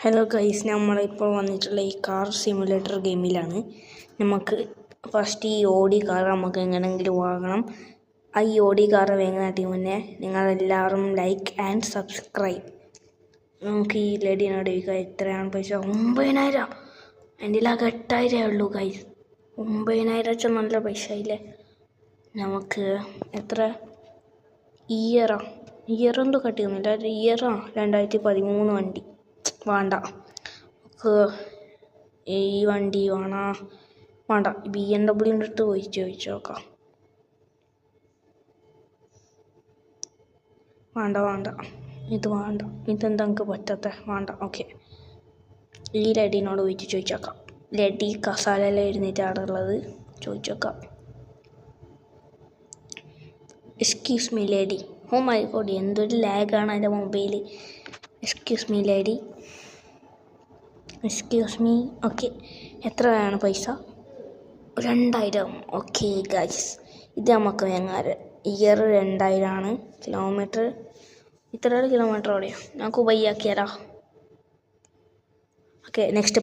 Hello guys, നമ്മളിപ്പോൾ വന്നിട്ടുള്ള ഈ കാർ സിമുലേറ്റർ ഗെയിമിലാണ്. നമുക്ക് ഫസ്റ്റ് ഈ ഓടി കാർ നമുക്ക് എങ്ങനെയെങ്കിലും വാങ്ങണം. ആ ഈ ഓടി കാർ വാങ്ങുന്നതിന് മുന്നേ നിങ്ങളെല്ലാവരും ലൈക്ക് ആൻഡ് സബ്സ്ക്രൈബ്. നമുക്ക് ഈ ലേഡിനോട് ചോദിക്കാം എത്രയാണ് പൈസ. 9,000. എൻ്റെ ആകെ 8,000 ഉള്ളൂ ഗൈസ്. 9,000 വെച്ചാൽ നല്ല പൈസ ഇല്ലേ. നമുക്ക് എത്ര ഇയറൊന്നും കട്ടിയൊന്നുമില്ല. ഒരു ഇയറാണ് 2013 വണ്ടി വേണ്ട. നമുക്ക് ഈ വണ്ടി വേണ്ട. BMW അടുത്ത് പോയി ചോദിച്ചു നോക്കാം. വേണ്ട ഇത് വേണ്ട. ഇതെന്താ നമുക്ക് പറ്റാത്ത വേണ്ട. ഓക്കെ, ഈ ലെഡിനോട് പോയിട്ട് ചോദിച്ചേക്കാം. ലെഡി കസാലയിലാണ് ഇരുന്നിട്ട് അവിടെ ഉള്ളത്. ചോദിച്ചേക്കാം. Excuse me lady. Oh my god, എന്തൊരു ലാഗാണ് എൻ്റെ mobile. Excuse me lady. Excuse me. Okay, എത്രയാണ് പൈസ? 2,000. ഓക്കെ ഗൈസ്, ഇത് നമുക്ക് വാങ്ങാറ്. ഇയർ 2,000 ആണ്. കിലോമീറ്റർ ഇത്ര കിലോമീറ്റർ ഓടിയോ? നമുക്ക് ബൈ ആക്കിയാലോ? Okay, next